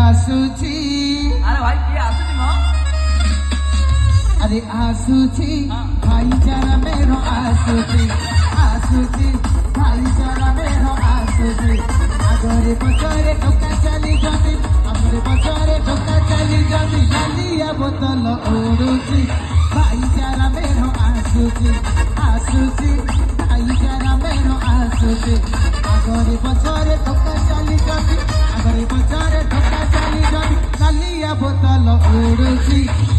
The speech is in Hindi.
आसुची अरे भाई किए आसुची म अरे आसुची भाईचारा मेरो आसुची आसुची भाईचारा मेरो आसुची आगरे पछरे टोका चली जाती आगरे पछरे टोका चली जाती लालिया बोतल ओडुची भाईचारा मेरो आसुची आसुची भाईचारा मेरो आसुची आगरे पछरे टोका चली जाती आगरे पछरे टोका चली जाती लालिया बोतल ओडुची